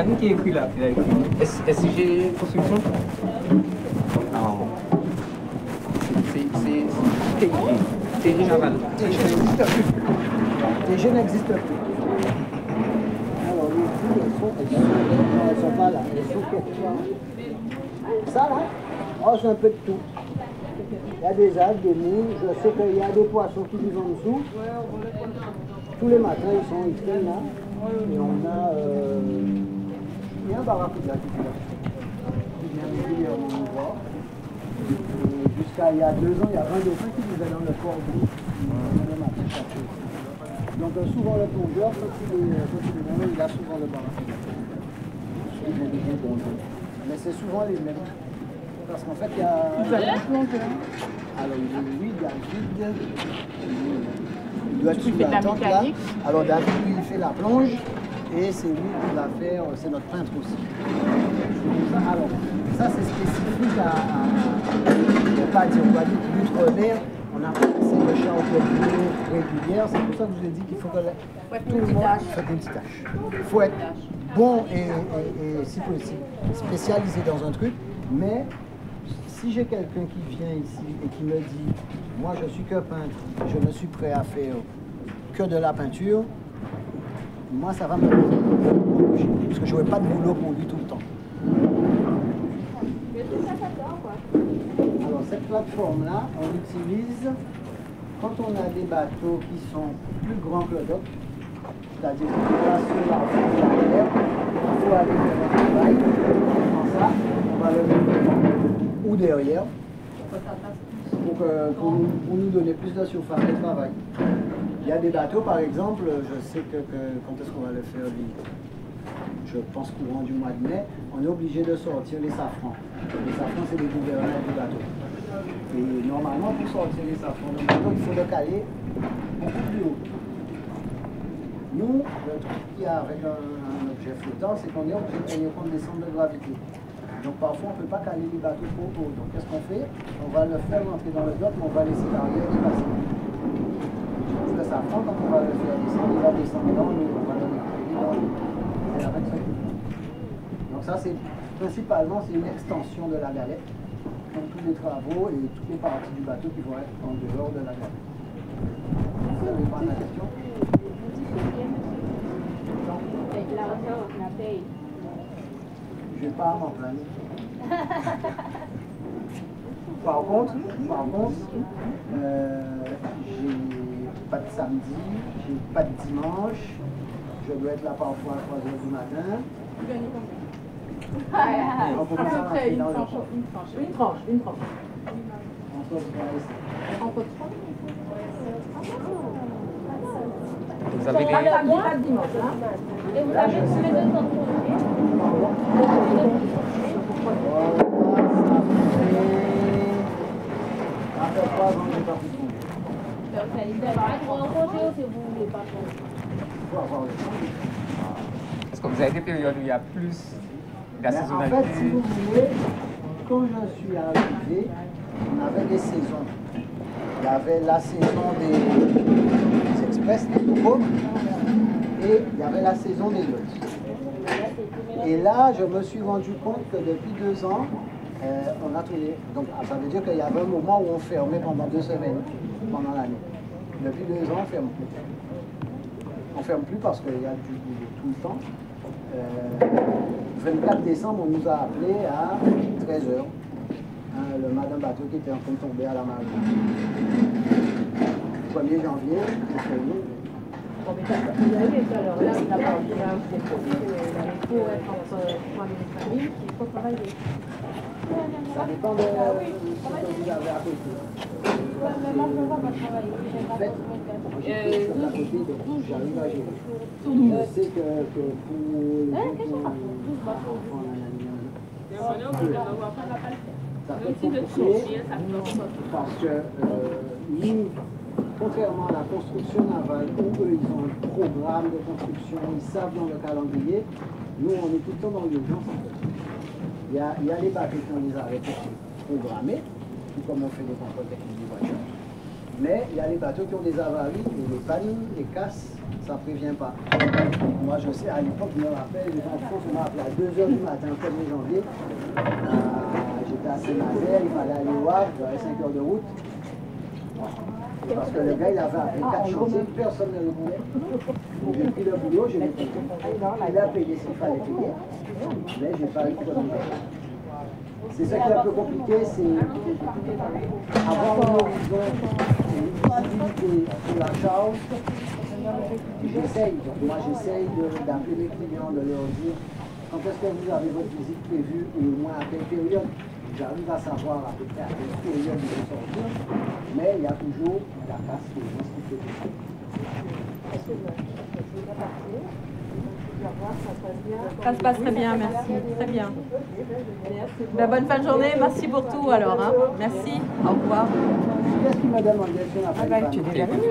compagnie qui écrit là. SIG Construction? Non. C'est TG Naval. TG n'existe plus. Alors, les filles, elles sont pas là. Elles sont quelque part. Ça, là, oh, c'est un peu de tout. Il y a des algues, des moules. Je sais qu'il y a des poissons qui vivent en dessous. Tous les matins, ils traînent là. Et on a... il y a un barracuda qui vient régulièrement nous voir. Jusqu'à il y a 2 ans, il y a 20 dauphins qui vivaient dans le port bleu. Donc souvent le plongeur, quand il est dans l'eau, il a souvent le barracuda. Mais c'est souvent les mêmes. Parce qu'en fait, il y a... Alors oui, il y a un guide. Il doit être sous la tente là. Alors David, lui, il fait la plonge. Et c'est lui qui va faire, c'est notre peintre aussi. Alors, ça c'est spécifique on va dire l'outre-mer. On a c'est le chant régulière. C'est pour ça que je vous ai dit qu'il faut que tout le monde fasse une petite tâche. Il faut être bon et si possible spécialisé dans un truc. Mais si j'ai quelqu'un qui vient ici et qui me dit, moi je suis que peintre, je ne suis prêt à faire que de la peinture, moi ça va me faire, parce que je n'aurai pas de boulot pour lui tout le temps. Alors cette plateforme-là, on l'utilise quand on a des bateaux qui sont plus grands que le dock, c'est-à-dire qu'on va sur la mer, il faut aller faire un travail, comme ça, on va le mettre devant ou derrière, pour nous donner plus de surface de travail. Il y a des bateaux, par exemple, je sais que quand est-ce qu'on va le faire, je pense courant du mois de mai, on est obligé de sortir les safrans. Les safrans, c'est les gouvernements du bateau. Et normalement, pour sortir les safrans du bateau, il faut le caler beaucoup plus haut. Nous, le truc qu'il y a avec un objet flottant, c'est qu'on est obligé de tenir compte des centres de gravité. Donc parfois, on ne peut pas caler les bateaux trop haut. Donc qu'est-ce qu'on fait? On va le faire rentrer dans le dock, mais on va laisser l'arrière dépasser. Le safran, quand on va le faire descendre, il va descendre dans l'eau, on va le mettre dans l'eau. Donc ça, c'est principalement une extension de la galette. Donc tous les travaux et toutes les parties du bateau qui vont être en dehors de la galette. Vous avez pas la question? Je ne vais pas m'en plaindre. Par contre, j'ai pas de samedi, j'ai pas de dimanche, je dois être là parfois à 3 h du matin. Vous gagnez combien? On peut pas s'arrêter dans le temps. Une tranche. Entre Vous avez des... Pas de dimanche, hein? Et vous avez combien de temps de congé? Ça fait 3 ans que j'ai pas pris de congé. Vous n'avez pas droit au congé ou si vous ne voulez pas changer? Il faut avoir le temps. Est-ce que vous avez des périodes où il y a plus de la En saisonnalité? fait, si vous voulez, quand je suis arrivé, on avait des saisons. Il y avait la saison des express, des topos, et il y avait la saison des yachts. Et là, je me suis rendu compte que depuis 2 ans, on a trouvé. Donc, ça veut dire qu'il y avait un moment où on fermait pendant 2 semaines, pendant l'année. Depuis 2 ans, on ne ferme plus. On ne ferme plus parce qu'il y a du boulot tout le temps. 24 décembre, on nous a appelés à 13 h. Le mât d'un bateau qui était en train de tomber à la marge. 1er janvier, on fait nous. Vous avez vu tout à l'heure, là, d'abord, il y a un petit produit, il faut être entre 3 000 et 5 000, il faut travailler. Ça dépend de ce que vous avez à côté. Mais moi, je ne vais pas travailler. En fait, j'ai fait à côté, donc j'arrive à gérer. Je sais que pour ça peut être compliqué parce que nous, contrairement à la construction navale, où eux ils ont un programme de construction, ils savent dans le calendrier, nous on est tout le temps dans l'urgence. Il y a les bateaux qui ont des arrêts programmés, tout comme on fait des contrôles techniques des voitures. Mais il y a les bateaux qui ont des avaries, et les pannes, les casses, ça ne prévient pas. Moi, je sais, à l'époque, je me rappelle, les enfants se m'ont appelé à 2 h du matin, le 1er janvier. J'étais à Saint-Nazaire, il fallait aller au Havre, j'avais 5 heures de route. Parce que le gars, il avait appelé 4 chantiers, personne ne le voulait. Donc j'ai pris le boulot, je l'ai payé. Il a payé ce qu'il fallait payer, mais je n'ai pas eu de quoi. C'est ça qui est un peu compliqué, c'est avoir un horizon et une visibilité sur la charge. Moi j'essaye d'appeler mes clients, de leur dire quand est-ce que vous avez votre visite prévue ou au moins à quelle période. J'arrive à savoir à peu près à quelle période ils vont sortir, mais il y a toujours la casse qui est Ça se passe très bien, merci. Très bien. Ben, bonne fin de journée, merci pour tout alors. Hein. Merci, au revoir. Qu'est-ce qui me donne en direction après tu es déjà venu.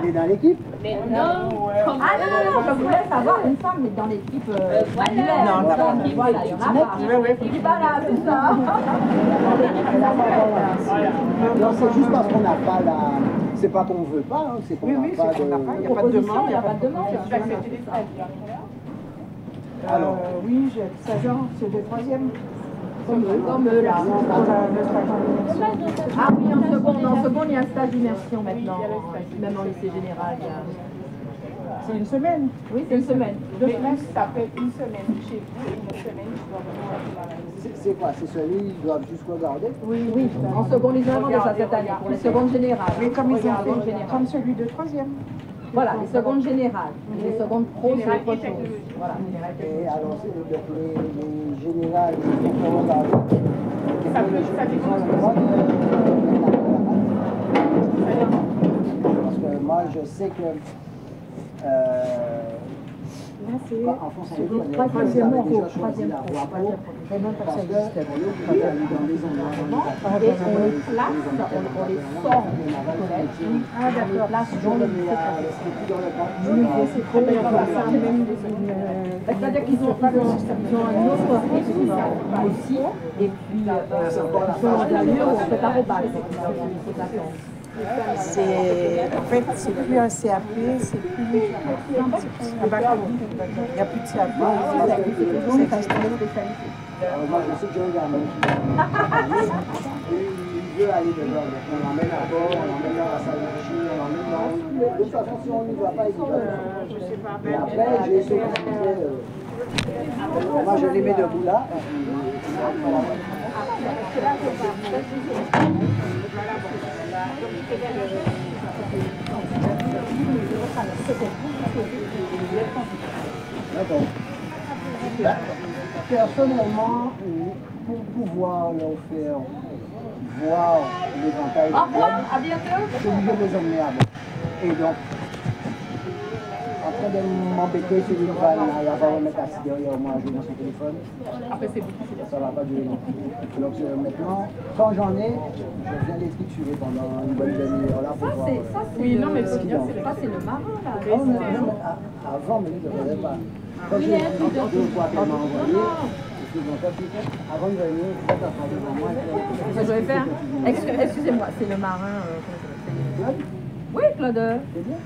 Elle est dans l'équipe. Mais non, je voulais savoir une femme, mais dans l'équipe manuelle. Non, t'as pas dit. Voilà, il y en a pas. Il dit pas là, c'est ça. Non, c'est juste parce qu'on n'a pas la... C'est pas qu'on veut pas, hein, c'est qu'on n'a pas de... Il n'y a pas de demande, il n'y a pas de demande. Alors, oui, j'ai 16 ans, c'est le 3e. Comme eux, là. Ah oui, en seconde, il y a un stage d'immersion maintenant. Même en lycée général, il y a... C'est une semaine. Oui, c'est une semaine. Mais ça fait une semaine chez vous et une semaine je dois venir. c'est quoi? C'est celui ils doivent juste regarder? Oui, en seconde, ils ont déjà cette année, pour les secondes générales. Mais comme ils ont fait, comme celui de 3e. Voilà, les secondes générales. Les secondes pro, c'est autre chose. Voilà. Et alors, les générales, ils vont regarder. Parce que moi, je sais que en fonction de vous, troisième déjà pro, choisi la voie pro, parce que et on les sort du collège. Ah d'accord, là c'est dans le c'est-à-dire qu'ils ont un autre rythme aussi, et puis ils sont d'allure, on fait pas repas. En fait, c'est plus un CAP, c'est plus. Il n'y a plus de CAP. Moi, je sais que j'ai un gamin il veut aller dedans. On l'emmène à bord, on l'emmène dans la salle de chien, on l'emmène dans... De toute façon, si on n'y va pas, il y va. Et après, j'ai ceux qui disaient... moi, je les mets debout là. D'accord. Personnellement, pour pouvoir leur faire voir l'éventail de à bientôt. je suis obligé de les emmener à bord. Et donc, en train de m'embêter sur une vanne, il va remettre assis derrière moi à jouer dans son téléphone. Après, c'est difficile. Ça ne va pas durer longtemps. Donc maintenant, quand j'en ai, je viens les triturer pendant une bonne demi-heure là pour voir. Oui, non, mais c'est le marin là. Avant, mais je ne faisais pas. Quand j'ai vu 2 fois qu'elle m'a envoyé, je me suis dit, avant de venir, je vais faire devant moi. Je vais faire. Excusez-moi, c'est le marin. Oui, Claude.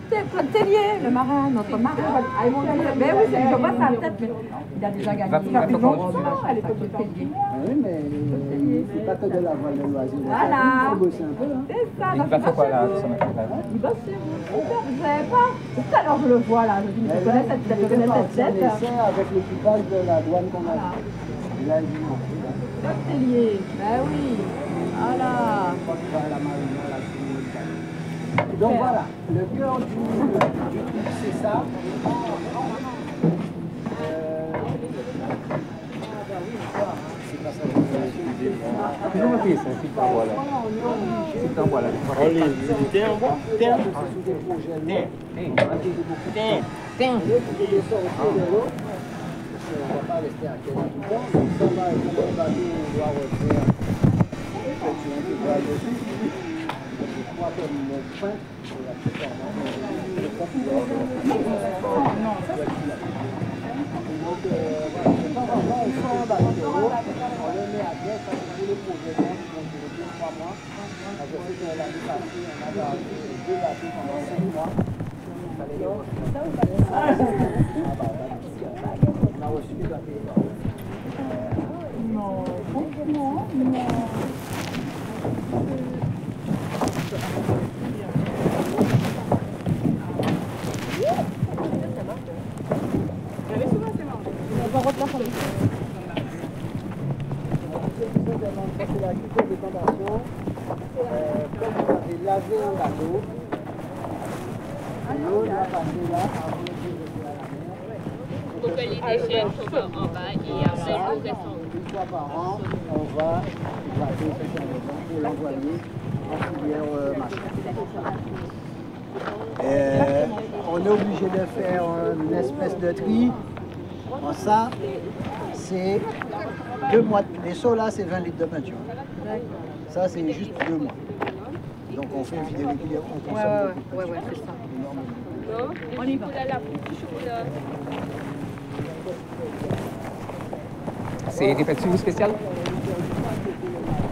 C'est Claude Tellier, le marin, notre marin. Mais oui, je vois sa tête, mais il a déjà gagné. Oui, mais c'est pas que de la voile de loisir. Voilà. Il faut bosser un peu. C'est ça. Il va faire quoi là, ce matin-là? Il bosse chez vous. Vous savez pas? Tout à l'heure, je le vois là. Je dis, je connais cette tête. Je connais cette tête. C'est avec l'équipage de la douane qu'on a. Il a dit non. Claude Tellier. Ben oui. Voilà. Donc voilà, le cœur du truc, c'est ça. C'est pas ça. Toujours le pays, c'est pas voilà. C'est un voilà. Sous des projets on ne va pas rester à quel tout le temps. Si on va avec un bateau, on doit refaire une intégrale dessus. Je crois que notre fin, c'est la donc, voilà, de temps en temps, on sort un bateau, on le met à terre, ça fait tous les projets qui vont Je sais que l'année passée, on a gardé 2 bateaux pendant 5 mois. Il fallait les on a reçu des bateaux. Non, franchement, non. C'est la culture de tentation. Comme vous avez lavé un bateau, l'eau doit passer là avant de jeter à la mer. Pour que les déchets tombent en bas et après l'eau reste en haut. Une fois par an, on va évacuer ce camion pour l'envoyer en filière machin. On est obligé de faire une espèce de tri. Bon, ça, c'est 2 mois. Les seaux là, c'est 20 litres de peinture. Ça, c'est juste 2 mois. Donc on fait vider régulièrement, on consomme beaucoup de peinture. c'est ça. Énormément. On y va. C'est des pâtisseries spéciales?